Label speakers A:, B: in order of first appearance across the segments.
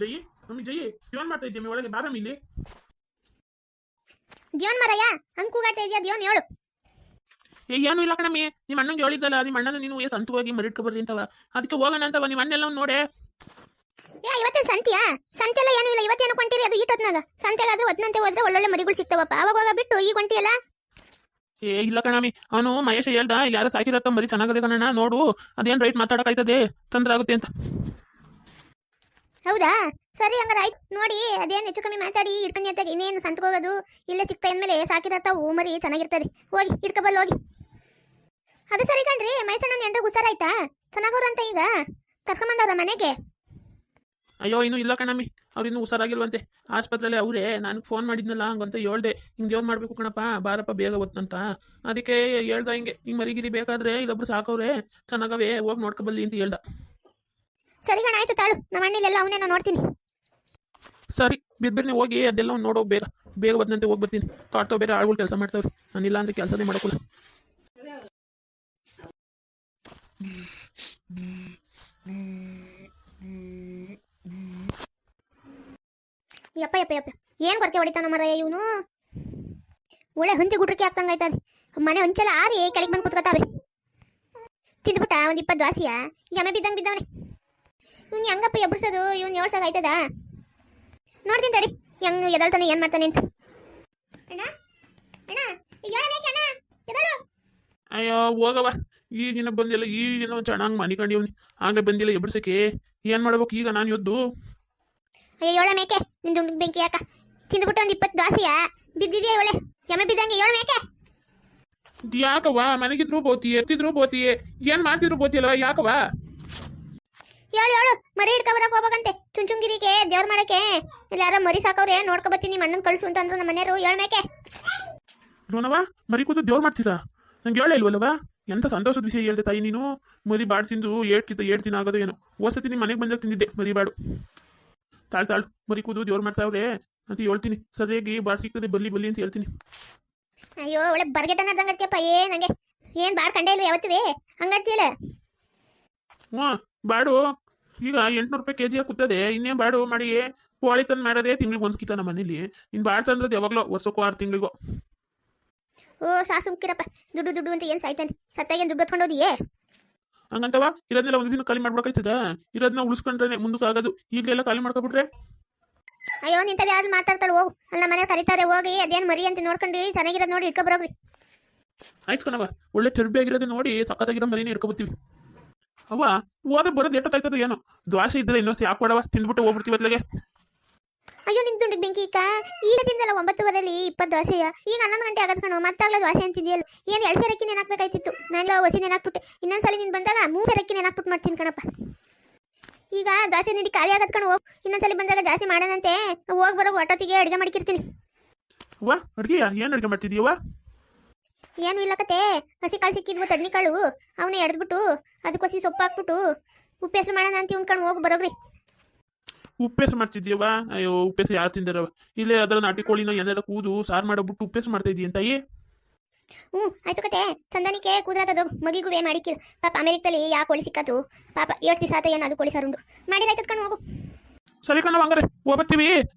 A: Jayi, mummy Jayi, Jeevan ಮಾಡ್ತಾ ಇದ್ದೀಯ ಒಳಗೆ ಬಾರಮ್ಮ ಇಲ್ಲಿ.
B: ಜೀವನ್ ಮರಯ್ಯ ಹಂಗ್ ಕೂಗಾಡ್ತಾ ಇದೆಯಾ? ಜೀವನ್ ಹೇಳು.
A: ಏನು ಇಲ್ಲ ಕಣಮ್ಮಿ, ನಿಮ್ಮ ಅಣ್ಣಂಗೆ ಹೇಳಿದ್ದಲ್ಲ, ನಿಮ್ಮ ಅಣ್ಣನ ನೀನು ಸಂತವಾಗಿ ಮರಿಟ್ಕೊ ಬರ್ರಿ ಅಂತವ, ಅದಕ್ಕೆ ಹೋಗೋಣ ಅಂತವ. ನಿಮ್ಮ ಅಣ್ಣೆಲ್ಲ ನೋಡೆ.
B: ಇವತ್ತೇನು ಸಂತಿಯಾ? ಸಂತೆಲ್ಲ ಏನೂ ಇಲ್ಲ, ಇವತ್ತೇನು ಕೊಂತೀರಿ? ಅದು ಈಟೊತ್ನಾಗ ಸಂತೆಗಾದ್ರೂ ಒದ್ನಂತೆ ಹೋದ್ರೆ ಒಳ್ಳೊಳ್ಳೆ ಮರಿಗಳು ಸಿಗ್ತಾವಪ್ಪ. ಅವಾಗ ಹೋಗ ಬಿಟ್ಟು ಈಗ ಕೊಂಟಿಯಲ್ಲ.
A: ಇಲ್ಲ ಕಣಮ್ಮಿ, ಅವನು ಮಹೇಶ ಹೇಳ್ದ ಇಲ್ಲಿ ಯಾರೋ ಸಾಕಿರತ್ತ ಮರಿ ಚೆನ್ನಾಗದೆ ಕಣಣ್ಣ, ನೋಡು ಅದೇನು ರೈಟ್ ಮಾತಾಡಕಾಯ್ತದೆ, ತೊಂದ್ರೆ ಆಗುತ್ತೆ ಅಂತ.
B: ಹೌದಾ, ಸರಿ ಹಂಗಾರ ಆಯ್ತು. ನೋಡಿ ಅದೇನು ಹೆಚ್ಚು ಕಮ್ಮಿ ಮಾತಾಡಿ ಇಟ್ಕೊಂಡು ಅಂತ ಇನ್ನೇನು ಸಂತಕ್ಕೆ ಹೋಗೋದು, ಇಲ್ಲೇ ಸಿಗ್ತಾ ಅಂದಮೇಲೆ ಸಾಕಿರತ್ತಾವು ಮರಿ ಚೆನ್ನಾಗಿರ್ತದೆ. ಹೋಗಿ ಇಟ್ಕೊಬಲ್ಲ ಹೋಗಿ. ಅದು ಸರಿ ಕಣ್ರಿ, ಮೈಸಣ್ಣನ ಎಂಟ್ರಿಗೆ ಹುಷಾರಾಯ್ತಾ? ಚೆನ್ನಾಗವ್ರ ಅಂತ ಈಗ ಕರ್ಕೊಂಬಂದವ್ರ ಮನೆಗೆ?
A: ಅಯ್ಯೋ ಇನ್ನೂ ಇಲ್ಲ ಕಣಮ್ಮಿ, ಅವ್ರಿನ್ನೂ ಹುಷಾರಾಗಿಲ್ವಂತೆ. ಆಸ್ಪತ್ರೆಯಲ್ಲಿ ಅವರೇ ನನಗೆ ಫೋನ್ ಮಾಡಿದ್ನಲ್ಲ, ಹಂಗಂತ ಹೇಳ್ದೆ, ಹಿಂಗೆ ದೇವ್ರು ಮಾಡಬೇಕು ಕಣಪ್ಪ, ಬಾರಪ್ಪ ಬೇಗ ಹೊತ್ತಂತ. ಅದಕ್ಕೆ ಹೇಳ್ದ ಹಿಂಗೆ ಮರಿಗಿರಿ ಬೇಕಾದ್ರೆ ಇಲ್ಲೊಬ್ರು ಸಾಕವ್ರೆ ಚೆನ್ನಾಗವೇ, ಹೋಗಿ ನೋಡ್ಕೊಬಲ್ಲಿ ಅಂತ ಹೇಳ್ದ.
B: ಸರಿ ಕಣ ಆಯ್ತು, ತಾಳು ನಮ್ಮ ಅಣ್ಣಿಲೆಲ್ಲ ಅವನೇ ನಾನು ನೋಡ್ತೀನಿ.
A: ಸರಿ ಬಿರ್ಬಿರ್ನೆ ಹೋಗಿ ಅದೆಲ್ಲ ನೋಡೋ, ಬೇಗ ಬೇಗ ಬಂದಂತೆ ಹೋಗಿ ಬರ್ತೀನಿ. ತೋಟತಾವ ಬೇರೆ ಆಳುಗಳು ಕೆಲಸ ಮಾಡ್ತಾವ್ರಿ, ನಾನಿಲ್ಲ ಅಂದ್ರೆ ಕೆಲಸನೇ ಮಾಡೋಕ್ಕಲ್ಲ.
B: ಯಪ್ಪ ಯಪ್ಪ ಯಪ್ಪ, ಏನು ಕೊರತೆ ಹೊಡಿತಾನ ಮರಯ್ಯ ಇವನು. ಒಳ್ಳೆ ಹಂತಿ ಗುಟ್ರಕ್ಕೆ ಆಗ್ತಂಗಾಯ್ತದೆ. ಮನೆ ಒಂಚಲ ಆರಿ ಕೆಳಗೆ ಬಂದು ಕುತ್ಕೋತಾವೆ. ತಿಂದ್ಬಿಟ್ಟ ಒಂದು 20 ದ್ವಾಸಿಯ ಯಮೆ ಬಿದ್ದಂಗೆ ಬಿದ್ದವನೆ. ಇವ್ನು ಹೆಂಗಪ್ಪ ಎಬ್ಬಿಸೋದು? ಇವ್ನು ಏಳ್ಸಾಗಾಯ್ತದ? ನೋಡ್ತೀನಿ ತಡಿ ಹೆಂಗ್ ಎದಳ್ತಾನೆ, ಏನು ಮಾಡ್ತಾನೆ ಅಂತ. ಅಣ್ಣ ಅಣ್ಣ ಅಣ್ಣ ಎದಳು.
A: ಅಯ್ಯೋ ಹೋಗವ, ಈಗಿನ ಬಂದಿಲ್ಲ, ಈಗಿನ ಚೆನ್ನಾಗಿ ಮನೆ ಕಂಡಿವ್ನಿ, ಆಗಲೇ ಬಂದಿಲ್ಲ ಎಬ್ಬಿಸಕ್ಕೆ. ಏನು ಮಾಡ್ಬೇಕು ಈಗ ನಾನು ಇವತ್ತು?
B: ಅಯ್ಯೋ ಏಳ ಮೇಕೆ, ನಿಂದು ಉಂಡಿಗೆ ಬೆಂಕಿ ಯಾಕ? ತಿಂದ್ಬಿಟ್ಟು ಒಂದು 20 ದ್ವಾಸಿಯ ಬಿದ್ದಿದೆಯಾ ಒಳ್ಳೆ ಯಮೆ ಬಿದ್ದಂಗೆ? ಏಳ ಮೇಕೆ.
A: ಯಾಕವ್ವ ಮನೆಗಿದ್ರು ಬೋತಿ, ಎತ್ತಿದ್ರು ಬೋತಿ, ಏನು ಮಾಡ್ತಿದ್ರು ಬೋತಿಯಲ್ಲ, ಯಾಕವ್ವ?
B: ಹೇಳು ಹೇಳು, ಮರಿ ಹಿಡ್ಕೊಬರಕ್ಕೆ ಹೋಗ್ಬೇಕಂತೆ ಚುಂಚುಂಗಿರಿಗೆ ದೇವ್ರ ಮಾಡಕ್ಕೆ. ಇಲ್ಲಿ ಯಾರೋ ಮರಿ ಸಾಕವ್ರೆ, ನೋಡ್ಕೊಬತ್ತೀನಿ, ನಿಮ್ಮ ಅಣ್ಣನ ಕಳಿಸು ಅಂತ ಅಂದ್ರು ನಮ್ಮ ಮನೆಯವರು. ಏಳು ಮೇಕೆ.
A: ರೋನವ, ಮರಿ ಕೂತು ದೇವ್ರು ಮಾಡ್ತೀರಾ? ನಂಗೆ ಹೇಳ ಇಲ್ವಲ್ಲವ? ಎಂತ ಸಂತೋಷದ ವಿಷಯ ಹೇಳ್ದೆ ತಾಯಿ ನೀನು. ಮರಿ ಬಾಡು ತಿಂದು 7 ದಿನ ಆಗೋದು ಏನು. ಓಸತಿ ನಿಮ್ಮ ಮನೆಗೆ ಬಂದಾಗ ತಿಂದಿದ್ದೆ ಮರಿ ಬಾಡು. ತಾಳು ಮರಿ ಕೂದು ದೇವ್ರು ಮಾಡ್ತಾವ್ರೆ ಅಂತ ಹೇಳ್ತೀನಿ. ಸರಿಯಾಗಿ ಬಾಡು ಸಿಗ್ತದೆ, ಬಲ್ಲಿ ಬಲ್ಲಿ ಅಂತ ಹೇಳ್ತೀನಿ.
B: ಅಯ್ಯೋ ಒಳ್ಳೆ ಬರ್ಗೆಟನ ಅರ್ಧಂಗಡ್ತೀಯಪ್ಪ. ನಂಗೆ ಏನು ಬಾಡ್ ಕಂಡೇ ಇಲ್ವ ಯಾವತ್ತುವೇ ಹಂಗಾಡ್ತೀಯಲ್ಲ?
A: ಹ್ಞೂ ಬಾಡು ಈಗ 800 ರೂಪಾಯಿ ಕೆಜಿ ಕೂತದೆ. ಇನ್ನೇನು ಬಾಡು ಮಾಡಿ ಕೋಳಿ ತಂದು ಮಾಡೋದೇ ತಿಂಗ್ಳಿಗೆ ಒಂದು ಕಿತ ನಮ್ಮ ಮನೇಲಿ. ಇನ್ನು ಬಾಡು ತಂದ್ರದ್ದು ಯಾವಾಗಲೋ ವರ್ಷಕ್ಕೂ 6 ತಿಂಗಳಿಗೋ.
B: ಓ ಸಾಸುಮ್ಕಿರಪ್ಪ, ದುಡ್ಡು ಅಂತ ಏನು ಸಾಯ್ತಾನೆ? ಸತ್ತಾಗೇನು ದುಡ್ಡು ಹೊತ್ಕೊಂಡು ಹೋದಿಯೇ?
A: ಹಂಗಂತವ ಇರೋದನ್ನೆಲ್ಲ ಒಂದು ದಿನ ಖಾಲಿ ಮಾಡ್ಬೇಕಾಯ್ತದ? ಇರೋದನ್ನ ಉಳಿಸ್ಕೊಂಡ್ರೆ ಮುಂದಕ್ಕೆ ಆಗೋದು. ಈಗಲೆಲ್ಲ ಖಾಲಿ ಮಾಡ್ಕೊಬಿಟ್ರೆ
B: ಅಯ್ಯೋ ನಿಂತವ ಯಾರು ಮಾತಾಡ್ತಾಳೆ? ಹೋಗು, ಅಲ್ಲ ಮನೆ ಕರೀತಾರೆ, ಹೋಗಿ ಅದೇನು ಮರಿ ಅಂತ ನೋಡ್ಕೊಂಡು ಚೆನ್ನಾಗಿರೋದು ನೋಡಿ ಇಟ್ಕೊಬರೋಗ್ರಿ.
A: ಆಯ್ತು ಕಣವ, ಒಳ್ಳೆ ತೆರಬೇಗಿರೋದೇ ನೋಡಿ ಸಖತ್ತಾಗಿರೋ ಮರಿನೇ ಇಟ್ಕೊಬತ್ತೀವಿ. ಅವ್ವ ಹೋದ್ರೆ ಬರೋದು ಎಷ್ಟೊತ್ತಾಯ್ತದ ಏನೋ. ದ್ವಾಸೆ ಇದ್ರೆ ಇನ್ನೊಂದು ಯಾಕೆ ಕೊಡವ, ತಿಂದ್ಬಿಟ್ಟು ಹೋಗ್ಬಿಡ್ತೀವಿ ಅತ್ಲಾಗೆ.
B: ಅಯ್ಯೋ ನಿಂತು ದುಂಡಿಗೆ ಬೆಂಕಿ ಈಗ ತಿಂದಲ್ಲ 9:15 20 ದ್ವಾಸೆಯ. ಈಗ 11 ಗಂಟೆ ಆಗದ್ ಕಣೋ, ಮತ್ತಾಗ್ಲೂ ದ್ವಾಸೆ ಅಂತಿದೆಯಲ್ಲ. ಏನು 2 ಸೇರಕ್ಕಿ ನೆನಾಕ್ಬೇಕಾಯ್ತಿತ್ತು. ನಾನು ಹೊಸಿ ನೆನಾಕ್ಬಿಟ್ಟೆ. ಇನ್ನೊಂದ್ಸಲ ನೀನು ಬಂದಾಗ 3 ಸೇರಕ್ಕಿ ನೆನಾಕ್ಬಿಟ್ಟು ಮಾಡ್ತೀನಿ ಕಣಪ್ಪ. ಈಗ ದ್ವಾಸೆ ನೀಡಿ ಖಾಲಿ ಆಗದ್ ಕಣ. ಹೋಗಿ ಇನ್ನೊಂದ್ಸಲ ಬಂದಾಗ ಜಾಸ್ತಿ ಮಾಡೋಣಂತೆ. ಹೋಗಿ ಬರೋ ಒಟ್ಟೊತ್ತಿಗೆ ಅಡುಗೆ ಮಾಡಿಕಿರ್ತೀನಿ.
A: ಅವ್ವ ಅಡುಗೆಯ ಏನು ಅಡುಗೆ ಮಾಡ್ತಿದೀಯವ್ವ?
B: ಏನು ಇಲ್ಲ ಕತೆ, ಹಸಿ ಕಾಳು ಸಿಕ್ಕಿದ್ವು, ತಡ್ನಿ ಕಾಳು, ಅವನ್ನ ಎಡ್ದ್ಬಿಟ್ಟು ಅದಕ್ಕೋಸಿ ಸೊಪ್ಪು ಹಾಕ್ಬಿಟ್ಟು ಉಪ್ಪೆಸರು ಮಾಡೋಣ ಅಂತ ಉಣ್ಕೊಂಡು ಹೋಗಿ ಬರೋಗ್ರಿ.
A: ಉಪ್ಪೆಸರು ಮಾಡ್ತಿದ್ಯವ್ವ? ಅಯ್ಯೋ ಉಪ್ಪೆಸರು ಯಾರು ತಿಂದಾರವ? ಇಲ್ಲೇ ಅದರ ನಾಟಿ ಕೋಳಿನ ಏನೆಲ್ಲ ಕೂದು ಸಾರು ಮಾಡಬಿಟ್ಟು ಉಪ್ಪೆಸರು ಮಾಡ್ತಾ ಇದೀಯ ತಾಯಿ?
B: ಆಯ್ತು ಕತೆ. ಸಂದಾನಿಕೆ ಕೂದ್ರಾತದು ಮಗಿಗೂ ಮಾಡಿಕ್ಕಿಲ್ಲ ಪಾಪ. ಅಮೆರಿಕದಲ್ಲಿ ಯಾ ಕೋಳಿ ಸಿಕ್ಕತ್ತು ಪಾಪ. 7 ದಿವಸ ಆತ ಏನು ಅದು ಕೋಳಿ ಸಾರುಂಡು ಮಾಡಿದಾಯ್ತದ ಕಣ್. ಹೋಗು.
A: ಸರಿ ಕಣವ, ಹಂಗಾರೆ ಹೋಗ್ಬತ್ತೀವಿ.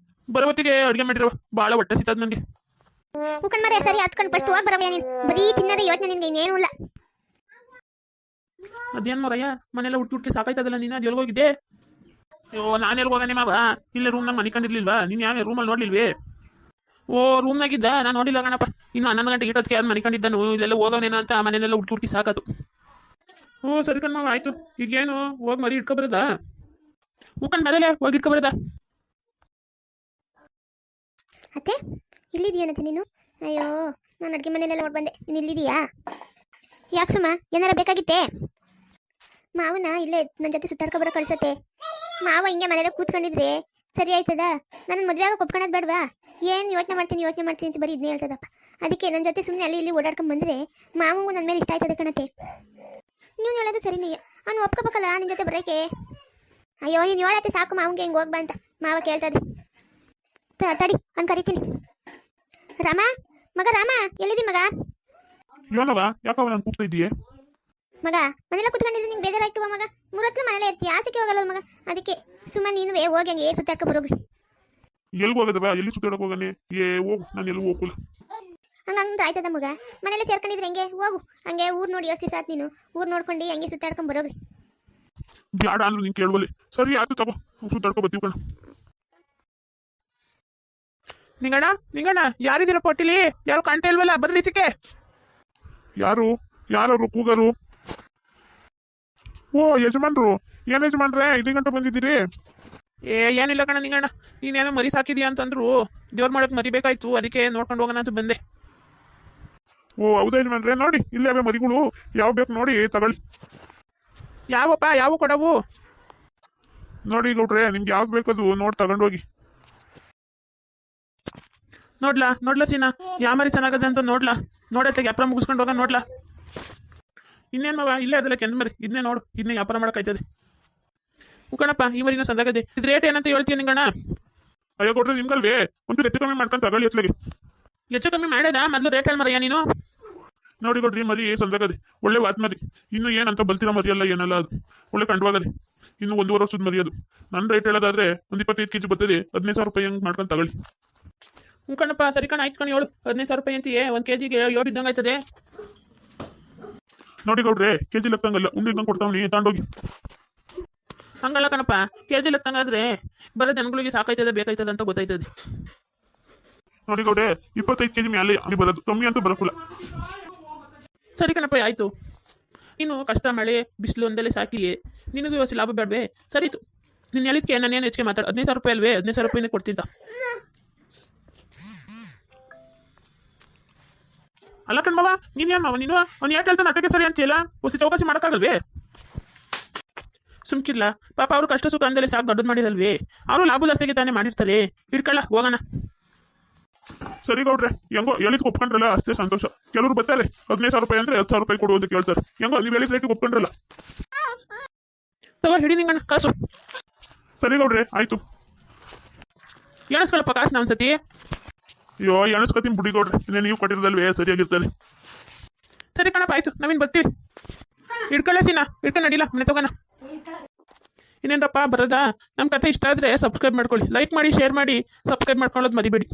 A: ಬರೋವತ್ತಿಗೆ ಅಡುಗೆ ಮಾಡಿರವ, ಭಾಳ ಹೊಟ್ಟೆ ಸಿಗ್ತದ ನನಗೆ.
B: ಹೂಕಂಡ್ ಮರೆ ಸರಿ ಹತ್ಕೊಂಡು ಫಸ್ಟ್ ಹೋಗಿ ಬರೋಗ. ನೀನು ಬರೀ ತಿನ್ನೋದೇ ಯೋಚನೆ, ನಿನ್ಗೆ ಇನ್ನೇನು ಇಲ್ಲ.
A: ಅದೇನು ಮರಯ್ಯ, ಮನೆಯೆಲ್ಲ ಹುಟ್ಟಿ ಸಾಕಾಯ್ತದಲ್ಲ ನೀನು. ಅದು ಎಲ್ಗೋಗಿದ್ದೆ? ಅಯ್ಯೋ ನಾನು ಎಲ್ಗೋಗಾನೆ ಮಾವ, ಇಲ್ಲೇ ರೂಮ್ನಾಗ ಮನೆ ಕಂಡಿರ್ಲಿಲ್ವಾ? ನೀನು ಯಾವ ರೂಮಲ್ಲಿ ನೋಡ್ಲಿಲ್ವೇ? ಓ ರೂಮ್ನಾಗಿದ್ದ, ನಾನು ನೋಡಿಲ್ಲ ಕಣಪ್ಪ. ಇನ್ನು 11 ಗಂಟೆ ಇಟ್ಟೋದಕ್ಕೆ ಯಾರು ಮನೆ ಕಂಡಿದ್ದಾನು, ಇಲ್ಲೆಲ್ಲ ಹೋಗೋನೇನೋ ಅಂತ ಮನೆಯೆಲ್ಲ ಹುಟ್ಟಿ ಸಾಕತ್ತು. ಓ ಸರಿ ಕಣ್ಮಾವ ಆಯ್ತು. ಈಗೇನು ಹೋಗಿ ಮರಿ ಇಟ್ಕೊಬರದ? ಹೂಕಂಡ್ ಮನೇಲೆ ಹೋಗಿ ಇಟ್ಕೊಬರದ?
B: ಅತ್ತೆ ಇಲ್ಲಿದೆಯೇನತ್ತೆ ನೀನು? ಅಯ್ಯೋ ನಾನು ಅಡುಗೆ ಮನೆಯಲ್ಲೆಲ್ಲ ನೋಡಿ ಬಂದೆ, ನೀನು ಇಲ್ಲಿದೀಯಾ? ಯಾಕೆ ಸುಮ್ಮ ಏನಾರ ಬೇಕಾಗಿತ್ತೆ? ಮಾವನ ಇಲ್ಲೇ ನನ್ನ ಜೊತೆ ಸುತ್ತಾಡ್ಕೊಬರೋ ಕಳ್ಸತ್ತೆ. ಮಾವ ಹಿಂಗೆ ಮನೇಲೆ ಕೂತ್ಕೊಂಡಿದ್ರೆ ಸರಿ ಆಯ್ತದ? ನನ್ನ ಮದುವೆ ಆಗ ಒಪ್ಕೊಳೋದು ಬೇಡವಾ? ಏನು ಯೋಚನೆ ಮಾಡ್ತೀನಿ ಅಂತ ಬರೀ ಇದನ್ನೇ ಹೇಳ್ತದಪ್ಪ. ಅದಕ್ಕೆ ನನ್ನ ಜೊತೆ ಸುಮ್ಮನೆ ಅಲ್ಲಿ ಇಲ್ಲಿ ಓಡಾಡ್ಕೊಂಡು ಬಂದರೆ ಮಾವಂಗೂ ನನ್ನ ಮೇಲೆ ಇಷ್ಟ ಆಯ್ತದೆ ಕಣತ್ತೆ. ನೀವು ಹೇಳೋದು ಸರಿನೇ, ಅವ್ನು ಒಪ್ಕೋಬೇಕಲ್ಲ ನಿನ್ನ ಜೊತೆ ಬರೋಕೆ. ಅಯ್ಯೋ ನೀನು ಹೇಳತ್ತೆ ಸಾಕು ಮಾವಂಗೆ ಹಿಂಗೆ ಹೋಗ್ಬಾ ಅಂತ. ಮಾವ ಕೇಳ್ತದೆ. ತಡಿ ಅವ್ನು ಕರಿತೀನಿ. ರಾಮ, ಮಗ ರಾಮ, ಎಲ್ಲಿದಿ ಮಗ?
A: ಏನವ ಯಾಕವ ನಾನು ಕೂಗ್ತಾ ಇದೀಯೇ?
B: ಮಗ ಮನೆಲ್ಲ ಕುತ್ಕೊಂಡಿದ್ರೆ ನಿಂಗೆ ಬೇಜಾರಾಯ್ತು ಮಗ. 3 ಹೊತ್ತು ಮನೇಲೆ ಇರ್ತೀಯ, ಆಚೆಗೆ ಹೋಗಲ್ಲ ಮಗ. ಅದಕ್ಕೆ ಸುಮ್ಮನೆ ನೀನು ಹೋಗಿ ಹಂಗೆ ಸುತ್ತಾಡ್ಕೊ ಬರೋಗ್ರಿ.
C: ಎಲ್ಗೆ ಹೋಗೋದವ? ಎಲ್ಲಿ ಸುತ್ತಾಡಕ್ ಹೋಗಾನೆ? ಹೋಗು, ನಾನು ಎಲ್ಲಿ ಹೋಗಲ್ಲ.
B: ಹಂಗಂದ್ರೆ ಆಯ್ತದ ಮಗ. ಮನೇಲೆ ಸೇರ್ಕೊಂಡಿದ್ರೆ ಹೆಂಗೆ? ಹೋಗು ಹಂಗೆ ಊರು ನೋಡಿ ಎಷ್ಟು ದಿವಸ ಆಯ್ತು ನೀನು. ಊರು ನೋಡ್ಕೊಂಡು ಹಂಗೆ ಸುತ್ತಾಡ್ಕೊಂಡು ಬರೋಗ್ರಿ.
C: ಬ್ಯಾಡ ಅಂದ್ರೆ ನೀನು ಕೇಳುವಲ್ಲಿ. ಸರಿ ಆಯ್ತು ತಗೋ, ಸುತ್ತಾಡ್ಕೊ ಬರ್ತೀವಿ ಕಣ.
A: ನಿಂಗಣ್ಣ ಯಾರಿದ್ದೀರ ಪೊಟ್ಟಿಲಿ? ಯಾರು ಕಾಣ್ತಾ ಇಲ್ವಲ್ಲ, ಬರ್ರಿ ಈಚೆಗೆ.
C: ಯಾರು ಕೂಗರು? ಓ ಯಜಮಾನ್ರು, ಏನ್ ಯಜಮಾನ್ರೆ 5 ಗಂಟೆ ಬಂದಿದ್ದೀರಿ?
A: ಏನಿಲ್ಲ ಕಣ ನಿಂಗಣ್ಣ, ನೀನೇನೋ ಮರಿ ಸಾಕಿದ್ಯಾ ಅಂತಂದ್ರು. ದೇವ್ರ ಮಾಡಕ್ ಮರಿ ಬೇಕಾಯ್ತು, ಅದಕ್ಕೆ ನೋಡ್ಕೊಂಡು ಹೋಗೋಣ ಅಂತ ಬಂದೆ.
C: ಓ ಹೌದಾ ಯಜಮಾನ್ರೆ, ನೋಡಿ ಇಲ್ಲೇ ಅವೇ ಮರಿಗಳು, ಯಾವ ಬೇಕು ನೋಡಿ ತಗೊಳ್ಳಿ.
A: ಯಾವಪ್ಪ, ಯಾವ ಕೊಡವು?
C: ನೋಡಿ ಗೌಡ್ರೆ, ನಿಮ್ಗೆ ಯಾವ್ದು ಬೇಕದು ನೋಡಿ ತಗೊಂಡೋಗಿ.
A: ನೋಡ್ಲಾ ಸೀನಾ, ಯಾವ ಮರಿ ಚೆನ್ನಾಗದೆ ಅಂತ ನೋಡತ್ತೆ ವ್ಯಾಪಾರ ಮುಗಿಸ್ಕೊಂಡು ಹೋಗ ನೋಡ್ಲಾ. ಇನ್ನೇನ್ ಮಾವ, ಇಲ್ಲೇ ಅದಲ್ಲ ಕೆಂದ ಮರಿ, ಇದನ್ನೇ ನೋಡು, ಇದನ್ನೇ ವ್ಯಾಪಾರ ಮಾಡಕ್ಕಾಯ್ತದೆ. ಉಕಣಪ್ಪ, ಈ ಮರಿನ ಸಂದಾಗದೆ. ಇದು ರೇಟ್ ಏನಂತ ಹೇಳ್ತೀಯ ನಿಂಗಣ್ಣ?
C: ಅಯ್ಯೋ ಗೌಡ್ರೆ, ನಿಮ್ಗಲ್ವೇ ಒಂಚೂರು ಹೆಚ್ಚು ಕಮ್ಮಿ ಮಾಡ್ಕೊಂಡು ತಗೊಳ್ಳಿ ಎತ್ಲಾಗೆ.
A: ಹೆಚ್ಚು ಕಮ್ಮಿ ಮಾಡದ ಮೊದಲು ರೇಟ್ ಹೇಳಿ ಮರಯ್ಯ ನೀನು.
C: ನೋಡಿ ಕೊಡ್ರಿ, ಮರಿ ಸಂದಾಗದೆ ಒಳ್ಳೆ ವಾತ್ ಮರಿ. ಇನ್ನು ಏನಂತ ಬಲ್ತಿರೋ ಮರಿ ಅಲ್ಲ, ಏನಲ್ಲ, ಅದು ಒಳ್ಳೆ ಕಂಡವಾಗದೆ. ಇನ್ನು 1.5 ವರ್ಷದ ಮರಿ ಅದು. ನನ್ನ ರೇಟ್ ಹೇಳೋದಾದ್ರೆ ಒಂದು 25 kg ಬರ್ತದೆ, 15,000 ರೂಪಾಯಿ ಹಂಗೆ ಮಾಡ್ಕೊಂಡು ತಗೊಳ್ಳಿ.
A: ಕಣಪ್ಪ, ಸರಿ ಕಣ, ಆಯ್ತು ಕಣ, 15,000 ರೂಪಾಯಿ ಅಂತೀಯೇ, 1 kg 7 ಇದ್ದಂಗೆ ಆಯ್ತದೆ.
C: ನೋಡಿ ಗೌಡ್ರೆ, ಕೆಜಿ ಲೆಕ್ಕಂಗಲ್ಲ, ಉಂಡಿದ್ದಂಗೆ ಕೊಡ್ತಾವ್ನಿ, ತಗೊಂಡೋಗಿ.
A: ಹಂಗಲ್ಲ ಕಣಪ್ಪ, ಕೆಜಿ ಲೆಕ್ಕಂಗಾದ್ರೆ ಬರೋ ಜನಗಳಿಗೆ ಸಾಕಾಯ್ತದೆ ಬೇಕಾಯ್ತದೆ ಅಂತ ಗೊತ್ತಾಯ್ತದೆ.
C: ನೋಡಿ ಗೌಡ್ರೆ, 25 kg ಮೇಲೆ ಅಲ್ಲಿ ಬರೋದು, ಕಮ್ಮಿ ಅಂತೂ ಬರೋಕಿಲ್ಲ.
A: ಸರಿ ಕಣಪ್ಪ, ಆಯ್ತು. ನೀನು ಕಷ್ಟ ಮಳೆ ಬಿಸಿಲು ಒಂದಲ್ಲೇ ಸಾಕಿ ನಿನಗೂ ಇವತ್ತು ಲಾಭ ಬೇಡವೆ? ಸರಿತು, ನೀನು ಹೇಳಿದ್ಕೆ ನಾನೇನು ಹೆಚ್ಚಿಗೆ ಮಾತಾಡ. 15,000 ರೂಪಾಯಿ ಅಲ್ವೇ? 15,000 ರೂಪಾಯಿನೇ ಕೊಡ್ತಿದ್ದ. ಅಲ್ಲ ಕಣ್ಮವ, ನೀನೇನು ಮಾವ ನೀನು? ಅವ್ನು ಯಾಕೆ ಹೇಳ್ತಾನೆ ಅಟ್ಟಕ್ಕೆ ಸರಿ ಅಂತಿಲ್ಲ? ಹೊಸ ಚೌಕಾಸಿ ಮಾಡೋಕ್ಕಾಗಲ್ವೇ? ಸುಮ್ಕಿರ್ಲ ಪಾಪ, ಅವರು ಕಷ್ಟ ಸುಖ ಅಂದಲೇ ಸಾಕು ದೊಡ್ಡದು ಮಾಡಿರಲ್ವೇ? ಅವರು ಲಾಭ ಲಾಸಿಗೆ ತಾನೇ ಮಾಡಿರ್ತಾರೆ. ಇಟ್ಕೊಳ್ಳ, ಹೋಗೋಣ.
C: ಸರಿ ಗೌಡ್ರೆ, ಹೆಂಗೋ ಹೇಳಿದ್ ಒಪ್ಕೊಂಡ್ರಲ್ಲ, ಅಷ್ಟೇ ಸಂತೋಷ. ಕೆಲವರು ಬರ್ತಾರೆ 15,000 ರೂಪಾಯಿ ಅಂದ್ರೆ 10,000 ರೂಪಾಯಿ ಕೊಡು ಅಂತ ಕೇಳ್ತಾರೆ. ಹೆಂಗೋ ನೀವು ಹೇಳಿದ ರೇಟಿಗೆ ಒಪ್ಕೊಂಡ್ರಲ್ಲ.
A: ತಗೋ ಹಿಡಿ ನಿಂಗಣ್ಣ ಕಾಸು.
C: ಸರಿ ಗೌಡ್ರೆ, ಆಯ್ತು.
A: ಎಣಿಸ್ಕೊಳಪ್ಪ ಕಾಸು ನಾವು ಸತಿ.
C: ಅಯ್ಯೋ ಎಣಸ್ಕೊತೀನಿ ಬುಡಿ ಗೌಡ್ರೆ, ಇನ್ನೇ ನೀವು ಕೊಟ್ಟಿರೋದಲ್ವೇ, ಸರಿಯಾಗಿರ್ತಾರೆ.
A: ಸರಿ ಕಣಪ್ಪ, ಆಯ್ತು, ನಾವಿನ್ ಬರ್ತೀವಿ. ಇಟ್ಕೊಳ್ಳೆ ಸೀನಾ, ಇಟ್ಕೊಂಡು ನಡಿಲ್ಲ, ಮನೆ ತಗೋಣ. ಇನ್ನೇನಪ್ಪ ಬರೋದಾ? ನಮ್ಮ ಕತೆ ಇಷ್ಟ ಆದರೆ ಸಬ್ಸ್ಕ್ರೈಬ್ ಮಾಡ್ಕೊಳ್ಳಿ, ಲೈಕ್ ಮಾಡಿ, ಶೇರ್ ಮಾಡಿ, ಸಬ್ಸ್ಕ್ರೈಬ್ ಮಾಡ್ಕೊಳ್ಳೋದು ಮರಿಬೇಡಿ.